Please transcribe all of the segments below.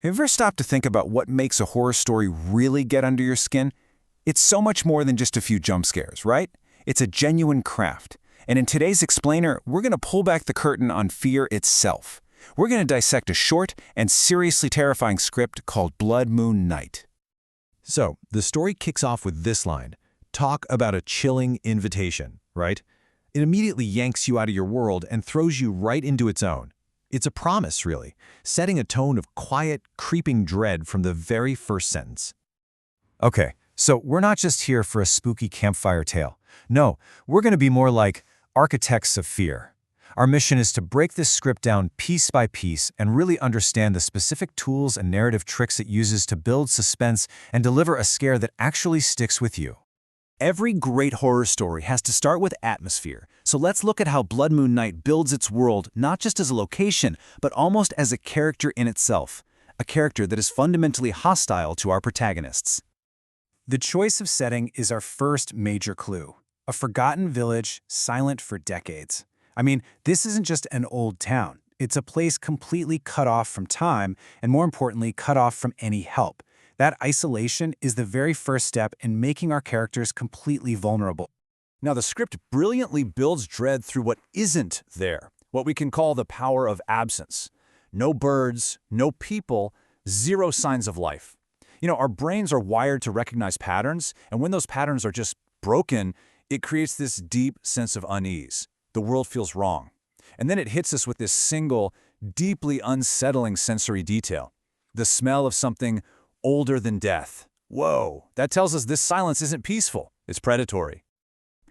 Have you ever stopped to think about what makes a horror story really get under your skin? It's so much more than just a few jump scares, right? It's a genuine craft. And in today's Explainer, we're going to pull back the curtain on fear itself. We're going to dissect a short and seriously terrifying script called Blood Moon Night. So, the story kicks off with this line. Talk about a chilling invitation, right? It immediately yanks you out of your world and throws you right into its own. It's a promise, really, setting a tone of quiet, creeping dread from the very first sentence. Okay, so we're not just here for a spooky campfire tale. No, we're going to be more like architects of fear. Our mission is to break this script down piece by piece and really understand the specific tools and narrative tricks it uses to build suspense and deliver a scare that actually sticks with you. Every great horror story has to start with atmosphere, so let's look at how Blood Moon Night builds its world not just as a location, but almost as a character in itself, a character that is fundamentally hostile to our protagonists. The choice of setting is our first major clue, a forgotten village silent for decades. I mean, this isn't just an old town. It's a place completely cut off from time, and more importantly, cut off from any help. That isolation is the very first step in making our characters completely vulnerable. Now, the script brilliantly builds dread through what isn't there, what we can call the power of absence. No birds, no people, zero signs of life. Our brains are wired to recognize patterns, and when those patterns are just broken, it creates this deep sense of unease. The world feels wrong. And then it hits us with this single, deeply unsettling sensory detail. The smell of something older than death. Whoa, that tells us this silence isn't peaceful, it's predatory.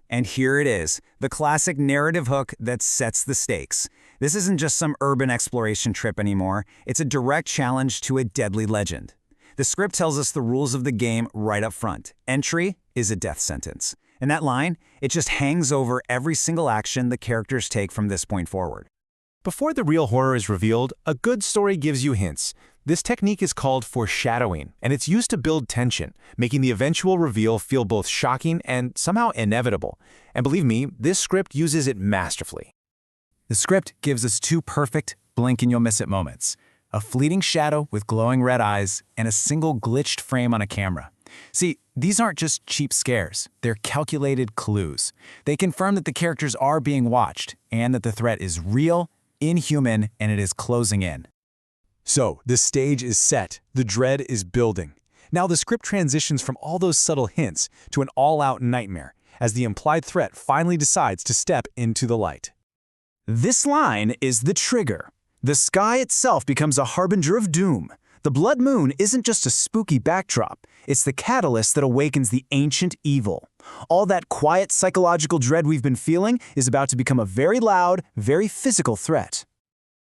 And here it is, the classic narrative hook that sets the stakes. This isn't just some urban exploration trip anymore, it's a direct challenge to a deadly legend. The script tells us the rules of the game right up front. Entry is a death sentence. And that line, it just hangs over every single action the characters take from this point forward. Before the real horror is revealed, a good story gives you hints. This technique is called foreshadowing, and it's used to build tension, making the eventual reveal feel both shocking and somehow inevitable. And believe me, this script uses it masterfully. The script gives us two perfect blink-and-you'll-miss-it moments. A fleeting shadow with glowing red eyes and a single glitched frame on a camera. See, these aren't just cheap scares, they're calculated clues. They confirm that the characters are being watched and that the threat is real, inhuman, and it is closing in. So, the stage is set, the dread is building. Now the script transitions from all those subtle hints to an all-out nightmare, as the implied threat finally decides to step into the light. This line is the trigger. The sky itself becomes a harbinger of doom. The blood moon isn't just a spooky backdrop, it's the catalyst that awakens the ancient evil. All that quiet psychological dread we've been feeling is about to become a very loud, very physical threat.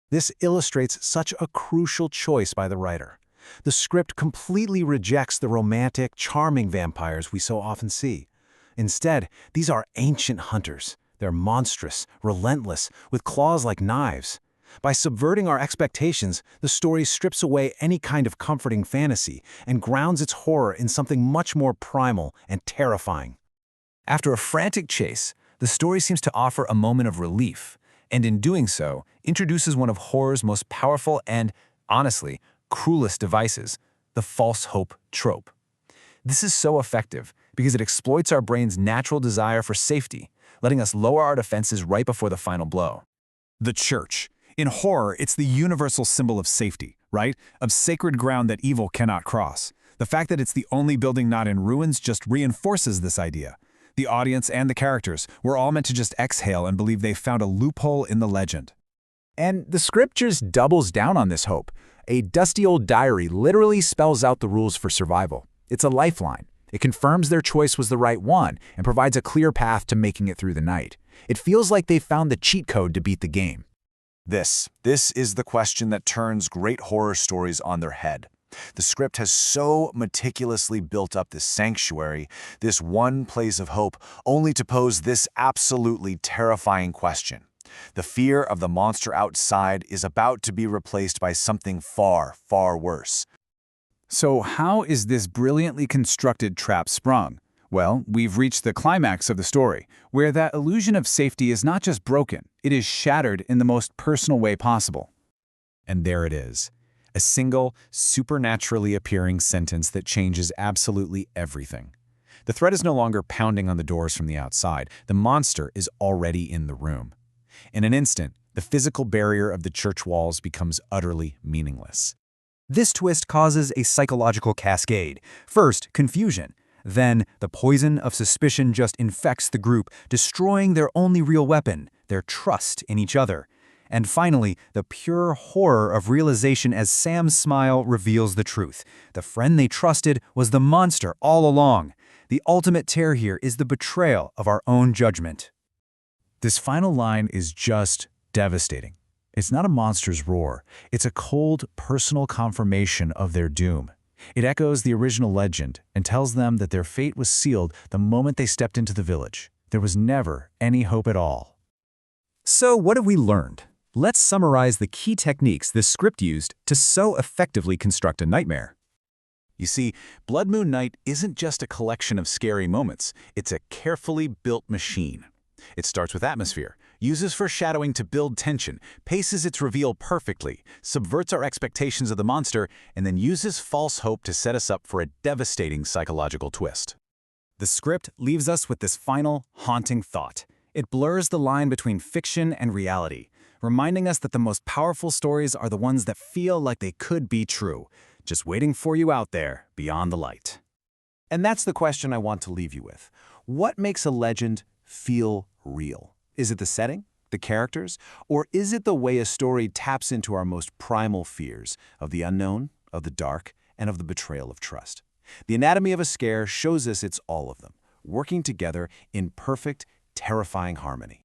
This illustrates such a crucial choice by the writer. The script completely rejects the romantic, charming vampires we so often see. Instead, these are ancient hunters. They're monstrous, relentless, with claws like knives. By subverting our expectations, the story strips away any kind of comforting fantasy and grounds its horror in something much more primal and terrifying. After a frantic chase, the story seems to offer a moment of relief, and in doing so, introduces one of horror's most powerful and, honestly, cruelest devices, the false hope trope. This is so effective because it exploits our brain's natural desire for safety, letting us lower our defenses right before the final blow. The church. In horror, it's the universal symbol of safety, right? Of sacred ground that evil cannot cross. The fact that it's the only building not in ruins just reinforces this idea. The audience and the characters were all meant to just exhale and believe they found a loophole in the legend. And the script just doubles down on this hope. A dusty old diary literally spells out the rules for survival. It's a lifeline. It confirms their choice was the right one and provides a clear path to making it through the night. It feels like they found the cheat code to beat the game. This is the question that turns great horror stories on their head. The script has so meticulously built up this sanctuary, this one place of hope, only to pose this absolutely terrifying question. The fear of the monster outside is about to be replaced by something far, far worse. So how is this brilliantly constructed trap sprung? Well, we've reached the climax of the story, where that illusion of safety is not just broken, it is shattered in the most personal way possible. And there it is. A single, supernaturally appearing sentence that changes absolutely everything. The threat is no longer pounding on the doors from the outside. The monster is already in the room. In an instant, the physical barrier of the church walls becomes utterly meaningless. This twist causes a psychological cascade. First, confusion. Then, the poison of suspicion just infects the group, destroying their only real weapon, their trust in each other. And finally, the pure horror of realization as Sam's smile reveals the truth. The friend they trusted was the monster all along. The ultimate terror here is the betrayal of our own judgment. This final line is just devastating. It's not a monster's roar. It's a cold, personal confirmation of their doom. It echoes the original legend and tells them that their fate was sealed the moment they stepped into the village. There was never any hope at all. So what have we learned? Let's summarize the key techniques this script used to so effectively construct a nightmare. You see, Blood Moon Night isn't just a collection of scary moments. It's a carefully built machine. It starts with atmosphere, uses foreshadowing to build tension, paces its reveal perfectly, subverts our expectations of the monster, and then uses false hope to set us up for a devastating psychological twist. The script leaves us with this final, haunting thought. It blurs the line between fiction and reality, reminding us that the most powerful stories are the ones that feel like they could be true, just waiting for you out there beyond the light. And that's the question I want to leave you with. What makes a legend feel real? Is it the setting, the characters, or is it the way a story taps into our most primal fears of the unknown, of the dark, and of the betrayal of trust? The Anatomy of a Scare shows us it's all of them, working together in perfect, terrifying harmony.